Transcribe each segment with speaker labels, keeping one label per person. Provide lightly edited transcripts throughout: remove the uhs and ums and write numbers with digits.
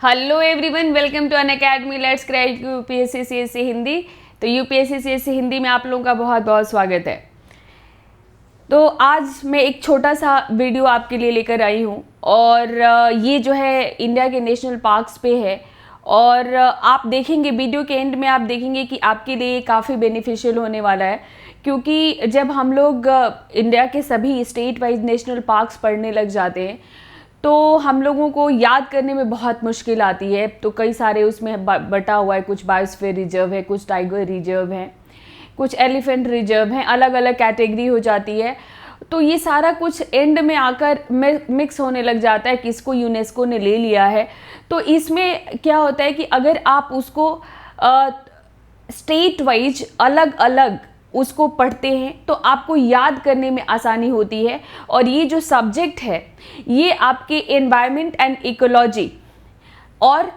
Speaker 1: Hello everyone, welcome to Unacademy. Let's crack UPSC CSC Hindi. तो UPSC CSC Hindi में आप लोगों का बहुत बहुत स्वागत है। तो आज मैं एक छोटा सा वीडियो आपके लिए लेकर आई हूँ और ये जो है इंडिया के नेशनल पार्क्स पे है और आप देखेंगे वीडियो के एंड में आप देखेंगे कि आपके लिए काफ़ी बेनिफिशियल होने वाला है, क्योंकि जब हम लोग इंडिया के सभी स्टेट वाइज नेशनल पार्क्स पढ़ने लग जाते हैं तो हम लोगों को याद करने में बहुत मुश्किल आती है। तो कई सारे उसमें बटा हुआ है, कुछ बायोस्फीयर रिजर्व है, कुछ टाइगर रिजर्व है, कुछ एलिफेंट रिजर्व हैं, अलग अलग कैटेगरी हो जाती है। तो ये सारा कुछ एंड में आकर मिक्स होने लग जाता है कि इसको यूनेस्को ने ले लिया है। तो इसमें क्या होता है कि अगर आप उसको स्टेट वाइज अलग अलग उसको पढ़ते हैं तो आपको याद करने में आसानी होती है। और ये जो सब्जेक्ट है ये आपके एनवायरनमेंट एंड इकोलॉजी और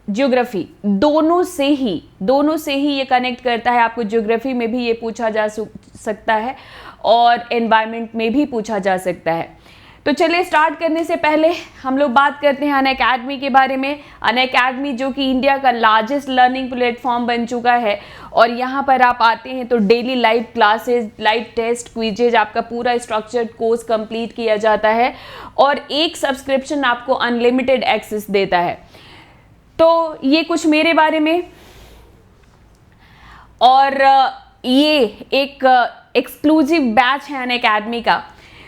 Speaker 1: ज्योग्राफी दोनों से ही ये कनेक्ट करता है। आपको ज्योग्राफी में भी ये पूछा जा सकता है और एनवायरनमेंट में भी पूछा जा सकता है। तो चलिए स्टार्ट करने से पहले हम लोग बात करते हैं अनअकैडमी के बारे में। अनअकैडमी जो कि इंडिया का लार्जेस्ट लर्निंग प्लेटफॉर्म बन चुका है और यहाँ पर आप आते हैं तो daily live classes, live test, quizzes, आपका पूरा स्ट्रक्चर्ड कोर्स कंप्लीट किया जाता है और एक सब्सक्रिप्शन आपको अनलिमिटेड एक्सेस देता है। तो ये कुछ मेरे बारे में। और ये एक एक्सक्लूसिव बैच है अनअकैडमी का।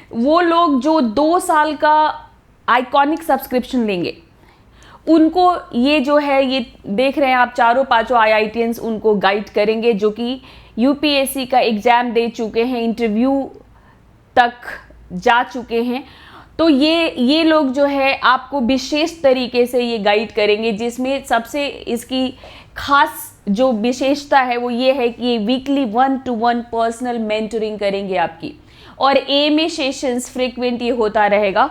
Speaker 1: वो लोग जो 2 साल का आइकॉनिक सब्सक्रिप्शन लेंगे उनको ये जो है, ये देख रहे हैं आप, चारों पांचों आईआईटीएंस उनको गाइड करेंगे जो कि यूपीएससी का एग्ज़ाम दे चुके हैं, इंटरव्यू तक जा चुके हैं। तो ये लोग जो है आपको विशेष तरीके से ये गाइड करेंगे, जिसमें सबसे इसकी खास जो विशेषता है वो ये है कि ये वीकली 1-to-1 पर्सनल मेंटरिंग करेंगे आपकी और एएमए सेशंस फ्रीक्वेंट ये होता रहेगा।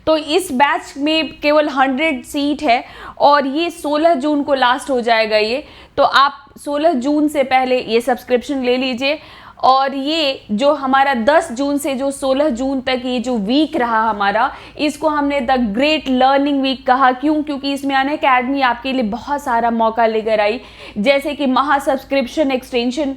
Speaker 1: तो इस बैच में केवल 100 सीट है और ये 16 जून को लास्ट हो जाएगा ये। तो आप 16 जून से पहले ये सब्सक्रिप्शन ले लीजिए। और ये जो हमारा 10 जून से जो 16 जून तक ये जो वीक रहा हमारा, इसको हमने द ग्रेट लर्निंग वीक कहा। क्यों? क्योंकि इसमें अनअकैडमी आपके लिए बहुत सारा मौका लेकर आई, जैसे कि महा सब्सक्रिप्शन एक्सटेंशन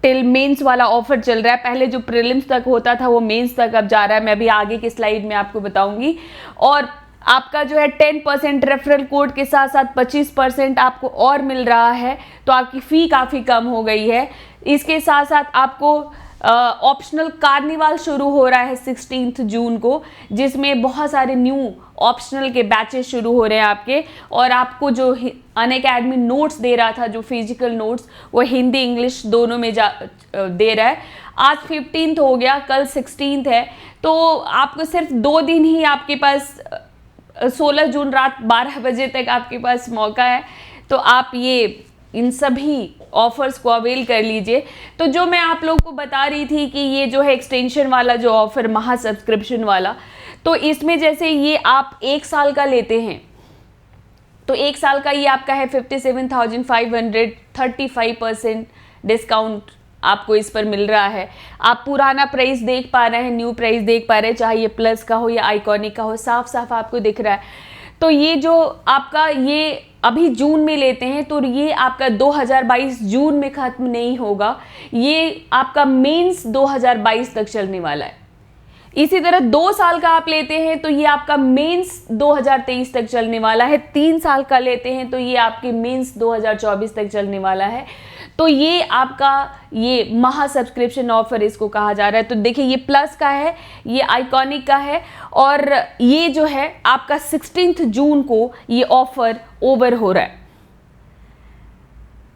Speaker 1: टिल मेंस वाला ऑफर चल रहा है। पहले जो प्रीलिम्स तक होता था वो मेंस तक अब जा रहा है, मैं अभी आगे की स्लाइड में आपको बताऊंगी। और आपका जो है 10% रेफरल कोड के साथ साथ 25% आपको और मिल रहा है, तो आपकी फ़ी काफ़ी कम हो गई है। इसके साथ साथ आपको ऑप्शनल कार्निवाल शुरू हो रहा है 16 जून को, जिसमें बहुत सारे न्यू ऑप्शनल के बैचेस शुरू हो रहे हैं आपके। और आपको जो अनअकैडमी नोट्स दे रहा था, जो फिजिकल नोट्स, वो हिंदी इंग्लिश दोनों में दे रहा है। आज 15 हो गया, कल 16 है। तो आपको सिर्फ 2 दिन ही आपके पास 16 जून रात 12 बजे तक आपके पास मौका है। तो आप ये इन सभी ऑफर्स को अवेल कर लीजिए। तो जो मैं आप लोगों को बता रही थी कि ये जो है एक्सटेंशन वाला जो ऑफर, महा सब्सक्रिप्शन वाला, तो इसमें जैसे ये आप 1 साल का लेते हैं तो 1 साल का ये आपका है 57,500, 35% डिस्काउंट आपको इस पर मिल रहा है। आप पुराना प्राइस देख पा रहे हैं, न्यू प्राइस देख पा रहे हैं, चाहे ये प्लस का हो या आइकॉनिक का हो, साफ साफ आपको दिख रहा है। तो ये जो आपका ये अभी जून में लेते हैं तो ये आपका 2022 जून में ख़त्म नहीं होगा, ये आपका मेंस 2022 तक चलने वाला है। इसी तरह 2 साल का आप लेते हैं तो ये आपका मेंस 2023 तक चलने वाला है। 3 साल का लेते हैं तो ये आपके मेंस 2024 तक चलने वाला है। तो ये आपका ये महा सब्सक्रिप्शन ऑफर इसको कहा जा रहा है। तो देखिए ये प्लस का है, ये आइकॉनिक का है और ये जो है आपका 16 जून को ये ऑफर ओवर हो रहा है।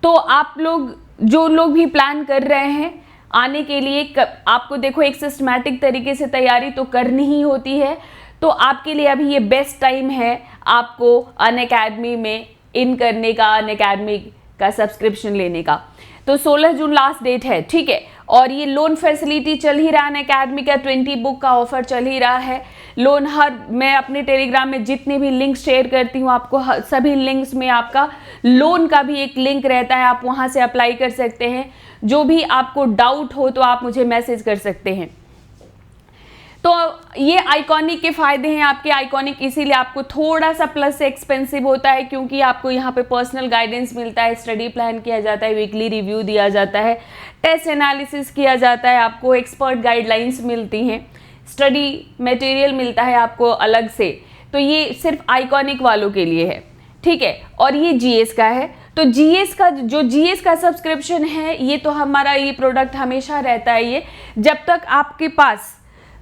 Speaker 1: तो आप लोग जो लोग भी प्लान कर रहे हैं आने के लिए, आपको देखो एक सिस्टमैटिक तरीके से तैयारी तो करनी ही होती है। तो आपके लिए अभी ये बेस्ट टाइम है आपको अनअकैडमी में इन करने का, अनअकैडमी का सब्सक्रिप्शन लेने का। तो 16 जून लास्ट डेट है, ठीक है। और ये लोन फैसिलिटी चल ही रहा है अनअकैडमी का, 20 बुक का ऑफर चल ही रहा है। लोन मैं अपने टेलीग्राम में जितने भी लिंक शेयर करती हूँ आपको, सभी लिंक्स में आपका लोन का भी एक लिंक रहता है, आप वहाँ से अप्लाई कर सकते हैं। जो भी आपको डाउट हो तो आप मुझे मैसेज कर सकते हैं। तो ये आइकॉनिक के फ़ायदे हैं आपके। आइकॉनिक इसीलिए आपको थोड़ा सा प्लस से एक्सपेंसिव होता है, क्योंकि आपको यहाँ पे पर्सनल गाइडेंस मिलता है, स्टडी प्लान किया जाता है, वीकली रिव्यू दिया जाता है, टेस्ट एनालिसिस किया जाता है, आपको एक्सपर्ट गाइडलाइंस मिलती हैं, स्टडी मटेरियल मिलता है आपको अलग से। तो ये सिर्फ आइकॉनिक वालों के लिए है, ठीक है। और ये जीएस का है। तो जीएस का सब्सक्रिप्शन है, ये तो हमारा ये प्रोडक्ट हमेशा रहता है। ये जब तक आपके पास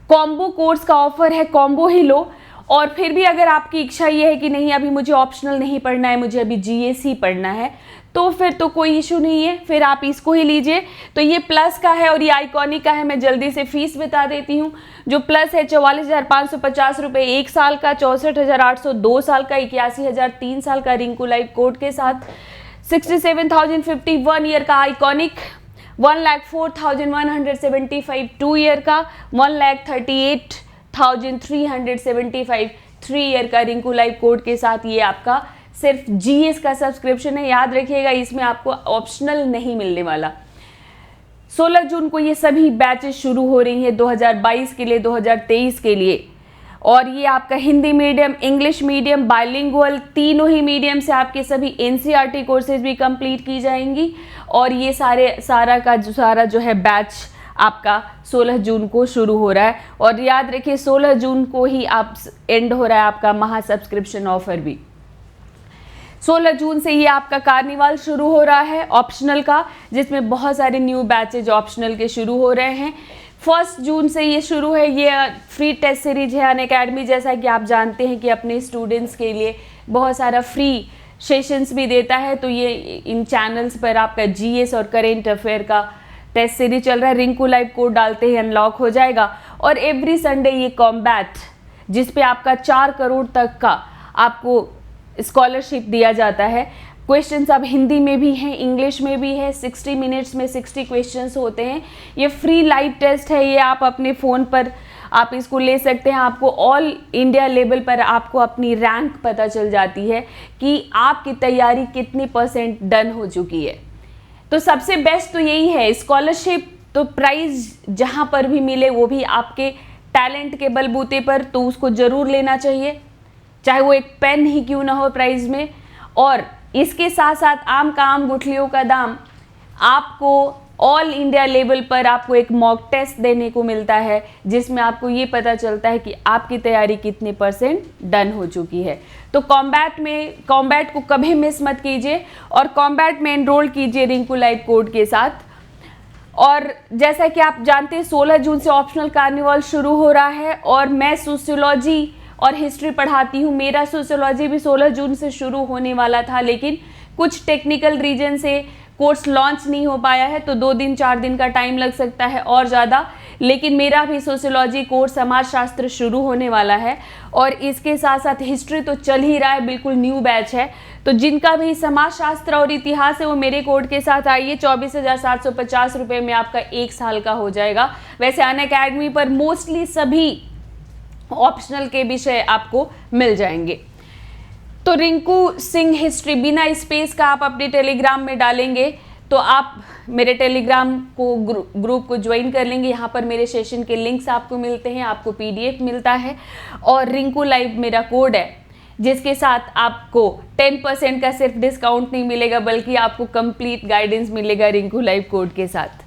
Speaker 1: कॉम्बो कोर्स का ऑफर है, कॉम्बो ही लो। और फिर भी अगर आपकी इच्छा ये है कि नहीं अभी मुझे ऑप्शनल नहीं पढ़ना है, मुझे अभी जीएस ही पढ़ना है, तो फिर तो कोई इशू नहीं है, फिर आप इसको ही लीजिए। तो ये प्लस का है और ये आइकॉनिक का है। मैं जल्दी से फीस बता देती हूँ। जो प्लस है 44,550 रुपये 1 साल का, 64,800 2 साल का, 81,000 3 साल का रिंकू लाइव कोड के साथ, 67,050 1 ईयर का आइकॉनिक, 1,04,175 2 ईयर का, 1,38,375 3 ईयर का रिंकू लाइव कोड के साथ। ये आपका सिर्फ जीएस का सब्सक्रिप्शन है, याद रखिएगा, इसमें आपको ऑप्शनल नहीं मिलने वाला। 16 जून को ये सभी बैचेस शुरू हो रही हैं 2022 के लिए, 2023 के लिए। और ये आपका Hindi medium, English medium, bilingual, तीनों ही मीडियम से आपके सभी एनसीईआरटी कोर्सेज भी कंप्लीट की जाएंगी। और ये सारा जो है बैच आपका 16 जून को शुरू हो रहा है। और याद रखिए 16 जून को ही आप एंड हो रहा है आपका महा सब्सक्रिप्शन ऑफर भी। 16 जून से ये आपका कार्निवाल शुरू हो रहा है ऑप्शनल का, जिसमें बहुत सारे न्यू बैचेज ऑप्शनल के शुरू हो रहे हैं। 1 जून से ये शुरू है, ये फ्री टेस्ट सीरीज है अनअकैडमी। जैसा कि आप जानते हैं कि अपने स्टूडेंट्स के लिए बहुत सारा फ्री सेशंस भी देता है। तो ये इन चैनल्स पर आपका जीएस और करेंट अफेयर का टेस्ट सीरीज चल रहा है। रिंकू लाइव कोड डालते ही अनलॉक हो जाएगा। और एवरी संडे ये कॉम्बैट, जिस पे आपका 4 करोड़ तक का आपको स्कॉलरशिप दिया जाता है। क्वेश्चंस अब हिंदी में भी हैं, इंग्लिश में भी है। 60 मिनट्स में 60 क्वेश्चंस होते हैं। ये फ्री लाइव टेस्ट है, ये आप अपने फ़ोन पर आप इसको ले सकते हैं। आपको ऑल इंडिया लेवल पर आपको अपनी रैंक पता चल जाती है कि आपकी तैयारी कितनी % डन हो चुकी है। तो सबसे बेस्ट तो यही है, स्कॉलरशिप तो प्राइज़ जहाँ पर भी मिले वो भी आपके टैलेंट के बलबूते पर, तो उसको ज़रूर लेना चाहिए, चाहे वो एक पेन ही क्यों ना हो प्राइस में। और इसके साथ साथ आम का आम गुठलियों का दाम, आपको ऑल इंडिया लेवल पर आपको एक मॉक टेस्ट देने को मिलता है, जिसमें आपको ये पता चलता है कि आपकी तैयारी कितने % डन हो चुकी है। तो कॉम्बैट को कभी मिस मत कीजिए और कॉम्बैट में एनरोल कीजिए रिंकू लाइव कोड के साथ। और जैसा कि आप जानते हैं 16 जून से ऑप्शनल कार्निवल शुरू हो रहा है। और मैं सोशियोलॉजी और हिस्ट्री पढ़ाती हूँ। मेरा सोशियोलॉजी भी 16 जून से शुरू होने वाला था, लेकिन कुछ टेक्निकल रीजन से कोर्स लॉन्च नहीं हो पाया है, तो 2 दिन 4 दिन का टाइम लग सकता है और ज़्यादा। लेकिन मेरा भी सोशियोलॉजी कोर्स समाजशास्त्र शुरू होने वाला है और इसके साथ साथ हिस्ट्री तो चल ही रहा है, बिल्कुल न्यू बैच है। तो जिनका भी समाजशास्त्र और इतिहास है वो मेरे कोड के साथ आइए। 24,750 रुपये में आपका 1 साल का हो जाएगा। वैसे अनअकैडमी पर मोस्टली सभी ऑप्शनल के विषय आपको मिल जाएंगे। तो रिंकू सिंह हिस्ट्री बिना स्पेस का आप अपने टेलीग्राम में डालेंगे तो आप मेरे टेलीग्राम को ग्रुप को ज्वाइन कर लेंगे। यहाँ पर मेरे सेशन के लिंक्स आपको मिलते हैं, आपको PDF मिलता है और रिंकू लाइव मेरा कोड है, जिसके साथ आपको 10% का सिर्फ डिस्काउंट नहीं मिलेगा, बल्कि आपको कंप्लीट गाइडेंस मिलेगा रिंकू लाइव कोड के साथ।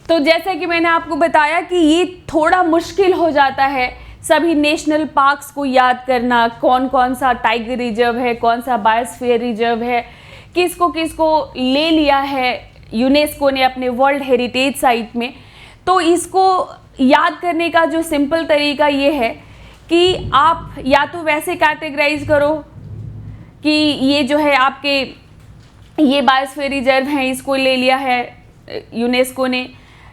Speaker 1: तो जैसा कि मैंने आपको बताया कि ये थोड़ा मुश्किल हो जाता है सभी नेशनल पार्क्स को याद करना, कौन कौन सा टाइगर रिजर्व है, कौन सा बायोस्फीयर रिजर्व है, किसको किसको ले लिया है यूनेस्को ने अपने वर्ल्ड हेरिटेज साइट में। तो इसको याद करने का जो सिंपल तरीका ये है कि आप या तो वैसे कैटेगराइज करो कि ये जो है आपके ये बायोस्फीयर रिजर्व हैं, इसको ले लिया है यूनेस्को ने,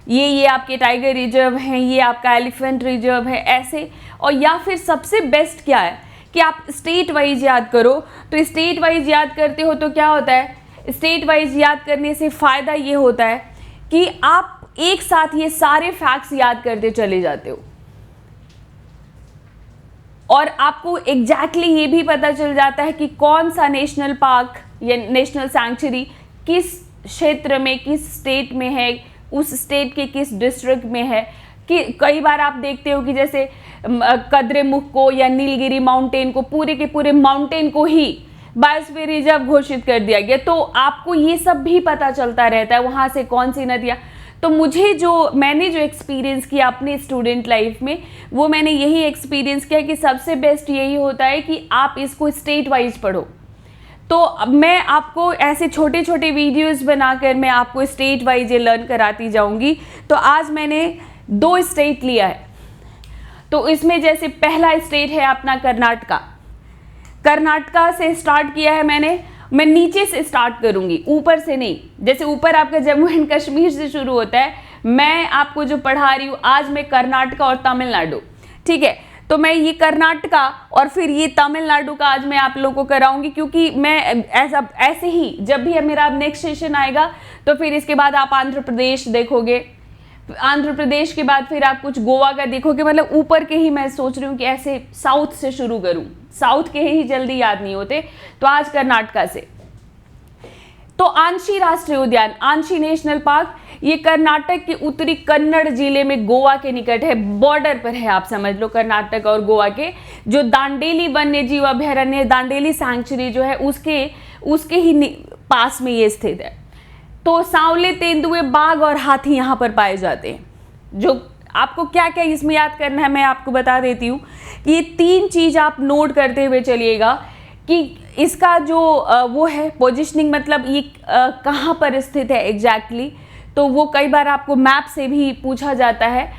Speaker 1: ये आपके टाइगर रिजर्व हैं, ये आपका एलिफेंट रिजर्व है, ऐसे। और या फिर सबसे बेस्ट क्या है कि आप स्टेट वाइज याद करो। तो स्टेट वाइज याद करते हो तो क्या होता है, स्टेट वाइज याद करने से फ़ायदा ये होता है कि आप एक साथ ये सारे फैक्ट्स याद करते चले जाते हो और आपको एग्जैक्टली ये भी पता चल जाता है कि कौन सा नेशनल पार्क या नेशनल सैंक्चुरी किस क्षेत्र में, किस स्टेट में है, उस स्टेट के किस डिस्ट्रिक्ट में है। कि कई बार आप देखते हो कि जैसे कद्रेमुख को या नीलगिरी माउंटेन को, पूरे के पूरे माउंटेन को ही बायोस्फीयर रिजर्व घोषित कर दिया गया, तो आपको ये सब भी पता चलता रहता है वहाँ से कौन सी नदियाँ। तो मैंने जो एक्सपीरियंस किया अपने स्टूडेंट लाइफ में, वो मैंने यही एक्सपीरियंस किया कि सबसे बेस्ट यही होता है कि आप इसको स्टेट वाइज पढ़ो। तो अब मैं आपको ऐसे छोटे छोटे वीडियोस बनाकर मैं आपको स्टेट वाइज ये लर्न कराती जाऊंगी। तो आज मैंने 2 स्टेट लिया है। तो इसमें जैसे पहला स्टेट है अपना कर्नाटका। कर्नाटका से स्टार्ट किया है मैं नीचे से स्टार्ट करूंगी, ऊपर से नहीं। जैसे ऊपर आपका जम्मू एंड कश्मीर से शुरू होता है, मैं आपको जो पढ़ा रही हूँ आज मैं कर्नाटका और तमिलनाडु, ठीक है। तो मैं ये कर्नाटका और फिर ये तमिलनाडु का आज मैं आप लोगों को कराऊंगी, क्योंकि मैं ऐसे ही जब भी मेरा नेक्स्ट सेशन आएगा तो फिर इसके बाद आप आंध्र प्रदेश देखोगे, आंध्र प्रदेश के बाद फिर आप कुछ गोवा का देखोगे। मतलब ऊपर के ही मैं सोच रही हूँ कि ऐसे साउथ से शुरू करूँ, साउथ के ही जल्दी याद नहीं होते। तो आज कर्नाटका से, तो आंशी राष्ट्रीय उद्यान, आंशी नेशनल पार्क, ये कर्नाटक के उत्तरी कन्नड़ जिले में गोवा के निकट है, बॉर्डर पर है, आप समझ लो कर्नाटक और गोवा के। जो दांडेली वन्य जीव अभयारण्य, दांडेली सैंक्चुरी जो है उसके ही पास में ये स्थित है। तो सांवले, तेंदुए, बाघ और हाथी यहाँ पर पाए जाते हैं। जो आपको क्या क्या इसमें याद करना है मैं आपको बता देती हूँ कि ये 3 चीज़ आप नोट करते हुए चलिएगा कि इसका जो वो है पोजिशनिंग, मतलब ये कहाँ पर स्थित है एग्जैक्टली। तो वो कई बार आपको मैप से भी पूछा जाता है,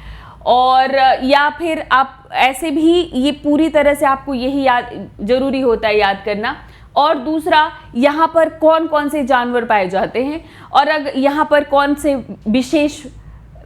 Speaker 1: और या फिर आप ऐसे भी ये पूरी तरह से आपको यही याद जरूरी होता है याद करना। और दूसरा, यहाँ पर कौन कौन से जानवर पाए जाते हैं, और अगर यहाँ पर कौन से विशेष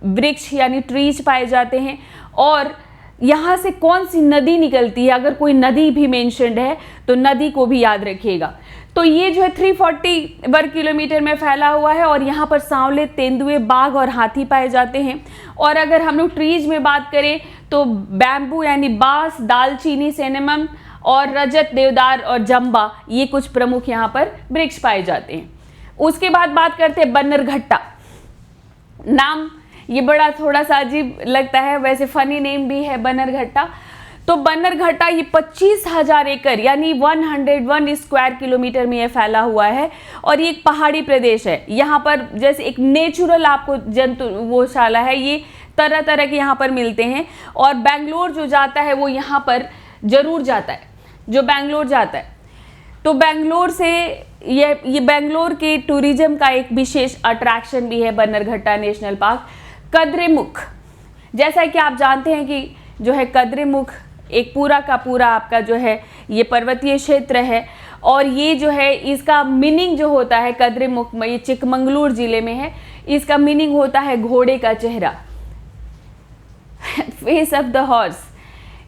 Speaker 1: वृक्ष यानी ट्रीज पाए जाते हैं, और यहाँ से कौन सी नदी निकलती है। अगर कोई नदी भी मेंशन्ड है तो नदी को भी याद रखिएगा। तो ये जो है 340 वर्ग किलोमीटर में फैला हुआ है, और यहाँ पर सांवले, तेंदुए, बाघ और हाथी पाए जाते हैं। और अगर हम लोग ट्रीज में बात करें तो बैम्बू यानी बांस, दालचीनी, सिनेमम और रजत, देवदार और जंबा, ये कुछ प्रमुख यहाँ पर वृक्ष पाए जाते हैं। उसके बाद बात करते हैं बन्नरघट्टा। नाम ये बड़ा थोड़ा सा अजीब लगता है, वैसे फनी नेम भी है बन्नरघट्टा। तो बन्नरघट्टा ये 25,000 एकड़ यानी 101 स्क्वायर किलोमीटर में ये फैला हुआ है, और ये एक पहाड़ी प्रदेश है। यहाँ पर जैसे एक नेचुरल आपको जंतु वो शाला है, ये तरह तरह के यहाँ पर मिलते हैं। और बेंगलोर जो जाता है वो यहाँ पर जरूर जाता है, जो बेंगलोर जाता है। तो बेंगलोर से ये बेंगलोर के टूरिज्म का एक विशेष अट्रैक्शन भी है बन्नरघट्टा नेशनल पार्क। कद्रेमुख, जैसा कि आप जानते हैं कि जो है कद्रेमुख एक पूरा का पूरा आपका जो है ये पर्वतीय क्षेत्र है, और ये जो है इसका मीनिंग जो होता है कद्रेमुख में, ये चिकमंगलूर जिले में है, इसका मीनिंग होता है घोड़े का चेहरा, फेस ऑफ द हॉर्स,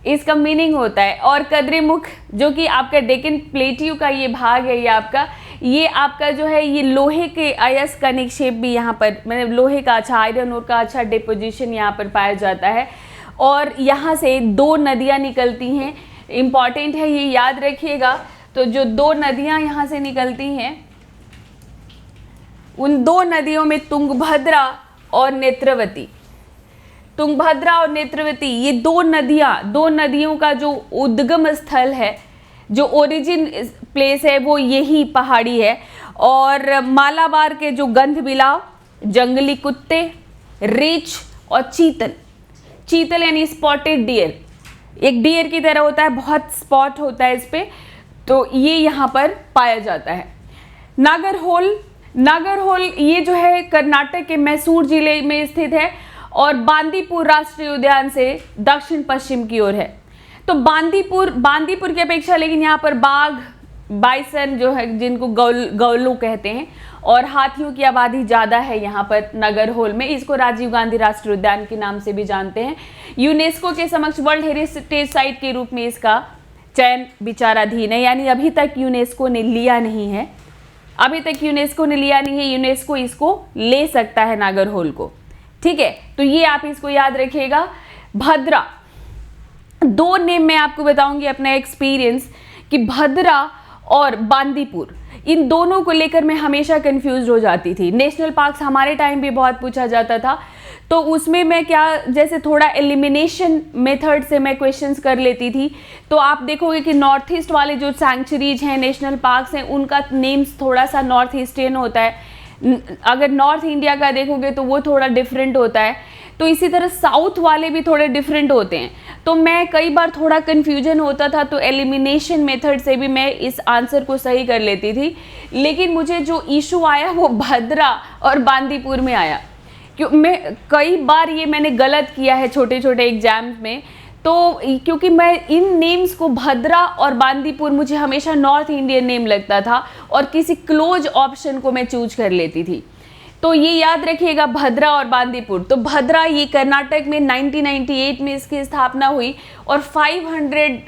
Speaker 1: इसका मीनिंग होता है। और कद्रेमुख जो कि आपका डेक्कन प्लेट्यू का ये भाग है, ये आपका जो है ये लोहे के अयस्क का निक्षेप भी यहाँ पर, मतलब लोहे का अच्छा, आयरन ओर का अच्छा डिपोजिशन यहाँ पर पाया जाता है। और यहाँ से 2 नदियाँ निकलती हैं, इम्पॉर्टेंट है ये याद रखिएगा। तो जो 2 नदियाँ यहाँ से निकलती हैं, उन 2 नदियों में तुंगभद्रा और नेत्रवती, तुंगभद्रा और नेत्रवती, ये 2 नदियों का जो उद्गम स्थल है, जो ओरिजिन प्लेस है, वो यही पहाड़ी है। और मालाबार के जो गंधबिलाव, जंगली कुत्ते, रीछ और चीतल यानी स्पॉटेड डियर, एक डियर की तरह होता है, बहुत स्पॉट होता है इस पे, तो ये यहाँ पर पाया जाता है। नागरहोल ये जो है कर्नाटक के मैसूर जिले में स्थित है, और बांदीपुर राष्ट्रीय उद्यान से दक्षिण पश्चिम की ओर है। तो बांदीपुर की अपेक्षा लेकिन यहाँ पर बाघ, बाइसन जो है जिनको गौलू कहते हैं, और हाथियों की आबादी ज़्यादा है यहाँ पर नागरहोल में। इसको राजीव गांधी राष्ट्रीय उद्यान के नाम से भी जानते हैं। यूनेस्को के समक्ष वर्ल्ड हेरिटेज साइट के रूप में इसका चयन विचाराधीन है, यानी अभी तक यूनेस्को ने लिया नहीं है, यूनेस्को इसको ले सकता है नागरहोल को, ठीक है। तो ये आप इसको याद रखिएगा। भद्रा, 2 नेम मैं आपको बताऊंगी अपना एक्सपीरियंस कि भद्रा और बांदीपुर, इन दोनों को लेकर मैं हमेशा कंफ्यूज हो जाती थी। नेशनल पार्क्स हमारे टाइम भी बहुत पूछा जाता था। तो उसमें मैं क्या, जैसे थोड़ा एलिमिनेशन मेथड से मैं क्वेश्चंस कर लेती थी। तो आप देखोगे कि नॉर्थ ईस्ट वाले जो सैंक्चुरीज हैं, नेशनल पार्क्स हैं, उनका नेम्स थोड़ा सा नॉर्थ ईस्टर्न होता है। अगर नॉर्थ इंडिया का देखोगे तो वो थोड़ा डिफरेंट होता है। तो इसी तरह साउथ वाले भी थोड़े डिफरेंट होते हैं। तो मैं कई बार थोड़ा कन्फ्यूजन होता था, तो एलिमिनेशन मेथड से भी मैं इस आंसर को सही कर लेती थी। लेकिन मुझे जो इशू आया वो भद्रा और बांदीपुर में आया। मैं कई बार ये मैंने गलत किया है छोटे छोटे एग्जाम्स में। तो क्योंकि मैं इन नेम्स को, भद्रा और बांदीपुर, मुझे हमेशा नॉर्थ इंडियन नेम लगता था और किसी क्लोज ऑप्शन को मैं चूज कर लेती थी। तो ये याद रखिएगा, भद्रा और बांदीपुर। तो भद्रा ये कर्नाटक में 1998 में इसकी स्थापना हुई और 500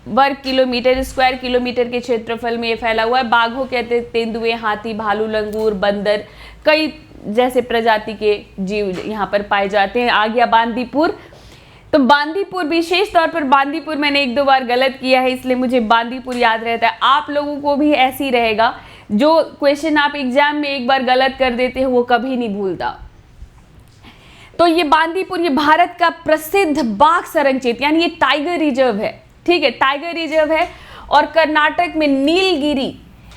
Speaker 1: वर्ग किलोमीटर, स्क्वायर किलोमीटर के क्षेत्रफल में ये फैला हुआ है। बाघों के तेंदुए, हाथी, भालू, लंगूर, बंदर, कई जैसे प्रजाति के जीव यहाँ पर पाए जाते हैं। आ गया बांदीपुर। तो बांदीपुर, विशेष तौर पर बांदीपुर मैंने 1-2 बार गलत किया है, इसलिए मुझे बांदीपुर याद रहता है। आप लोगों को भी ऐसे ही रहेगा, जो क्वेश्चन आप एग्जाम में एक बार गलत कर देते हो वो कभी नहीं भूलता। तो ये बांदीपुर, ये भारत का प्रसिद्ध बाघ संरक्षित, यानी ये टाइगर रिजर्व है, ठीक है, टाइगर रिजर्व है। और कर्नाटक में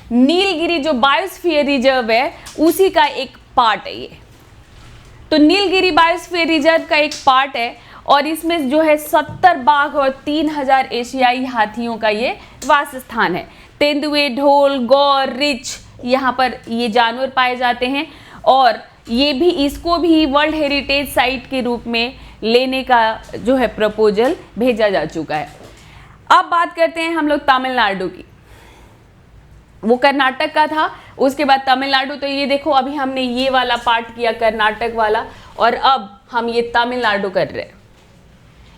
Speaker 1: नीलगिरी जो बायोस्फीयर रिजर्व है उसी का एक पार्ट है ये। तो नीलगिरी बायोस्फीयर रिजर्व का एक पार्ट है और इसमें जो है 70 बाघ और 3000 एशियाई हाथियों का ये वास स्थान है। तेंदुए, ढोल, गौर, रिछ, यहाँ पर ये जानवर पाए जाते हैं और ये भी, इसको भी वर्ल्ड हेरिटेज साइट के रूप में लेने का जो है प्रपोजल भेजा जा चुका है। अब बात करते हैं हम लोग तमिलनाडु की। वो कर्नाटक का था, उसके बाद तमिलनाडु। तो ये देखो, अभी हमने ये वाला पार्ट किया कर्नाटक वाला और अब हम ये तमिलनाडु कर रहे हैं।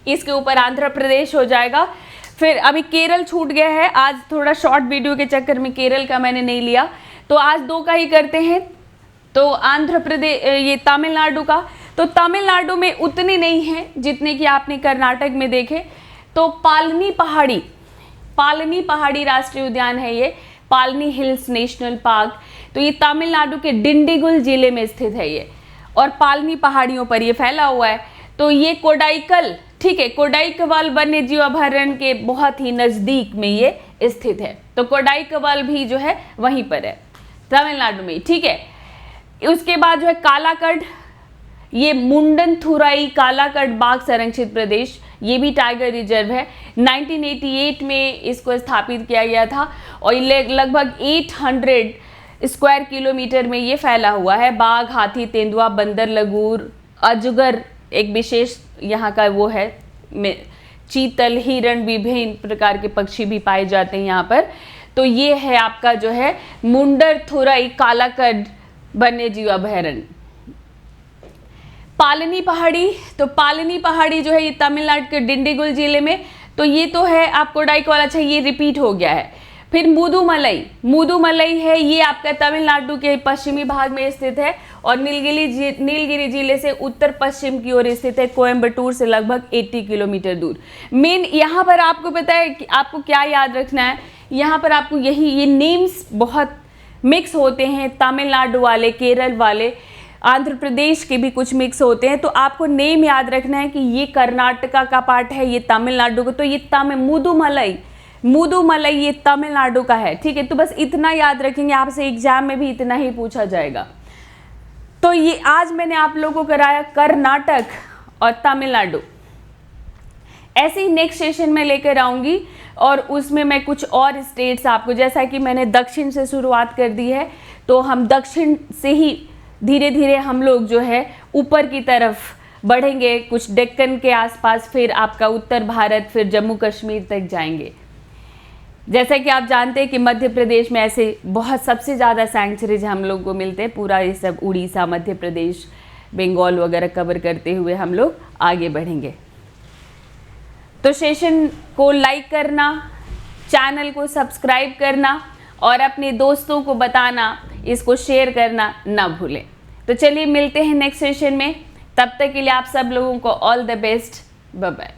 Speaker 1: इसके ऊपर आंध्र प्रदेश हो जाएगा। फिर अभी केरल छूट गया है, आज थोड़ा शॉर्ट वीडियो के चक्कर में केरल का मैंने नहीं लिया, तो आज 2 का ही करते हैं। तो आंध्र प्रदेश, ये तमिलनाडु का। तो तमिलनाडु में उतने नहीं हैं जितने कि आपने कर्नाटक में देखे। तो पालनी पहाड़ी राष्ट्रीय उद्यान है ये, पालनी हिल्स नेशनल पार्क। तो ये तमिलनाडु के डिंडीगुल जिले में स्थित है ये, और पालनी पहाड़ियों पर ये फैला हुआ है। तो ये कोडाइकल, ठीक है, कोडाइकवाल वन्य जीव अभयारण्य के बहुत ही नज़दीक में ये स्थित है। तो कोडाइकवाल भी जो है वहीं पर है तमिलनाडु में, ठीक है। उसके बाद जो है कालाकड, ये मुंडनथुराई कालाकड बाघ संरक्षित प्रदेश, ये भी टाइगर रिजर्व है। 1988 में इसको स्थापित किया गया था और लगभग 800 स्क्वायर किलोमीटर में ये फैला हुआ है। बाघ, हाथी, तेंदुआ, बंदर, लगूर, अजगर, एक विशेष यहाँ का वो है, चीतल, हिरण, विभिन्न प्रकार के पक्षी भी पाए जाते हैं यहाँ पर। तो ये है आपका जो है मुंडनथुराई कालाकड वन्य जीव अभयारण्य। पालनी पहाड़ी, तो पालनी पहाड़ी जो है ये तमिलनाडु के डिंडीगुल जिले में। तो ये तो है आपको कोडाइकवाल, अच्छा ये रिपीट हो गया है। फिर मुदुमलई है, ये आपका तमिलनाडु के पश्चिमी भाग में स्थित है और नीलगिरी जिले से उत्तर पश्चिम की ओर स्थित है, कोयम्बटूर से लगभग 80 किलोमीटर दूर। मेन यहाँ पर आपको पता है कि आपको क्या याद रखना है, यहाँ पर आपको ये नेम्स बहुत मिक्स होते हैं, तमिलनाडु वाले, केरल वाले, आंध्र प्रदेश के भी कुछ मिक्स होते हैं। तो आपको नेम याद रखना है कि ये कर्नाटका का पार्ट है, ये तमिलनाडु का। तो ये मुदुमलई ये तमिलनाडु का है, ठीक है। तो बस इतना याद रखेंगे, आपसे एग्जाम में भी इतना ही पूछा जाएगा। तो ये आज मैंने आप लोगों को कराया कर्नाटक और तमिलनाडु। ऐसे ही नेक्स्ट सेशन में लेकर आऊँगी और उसमें मैं कुछ और स्टेट्स आपको, जैसा कि मैंने दक्षिण से शुरुआत कर दी है, तो हम दक्षिण से ही धीरे धीरे हम लोग जो है ऊपर की तरफ बढ़ेंगे, कुछ डेक्कन के आसपास, फिर आपका उत्तर भारत, फिर जम्मू कश्मीर तक जाएंगे। जैसा कि आप जानते हैं कि मध्य प्रदेश में ऐसे बहुत सबसे ज़्यादा सैंक्चुरीज हम लोग को मिलते हैं। पूरा ये सब उड़ीसा, मध्य प्रदेश, बंगाल वगैरह कवर करते हुए हम लोग आगे बढ़ेंगे। तो सेशन को लाइक करना, चैनल को सब्सक्राइब करना और अपने दोस्तों को बताना, इसको शेयर करना ना भूलें। तो चलिए मिलते हैं नेक्स्ट सेशन में, तब तक के लिए आप सब लोगों को all the best, bye bye.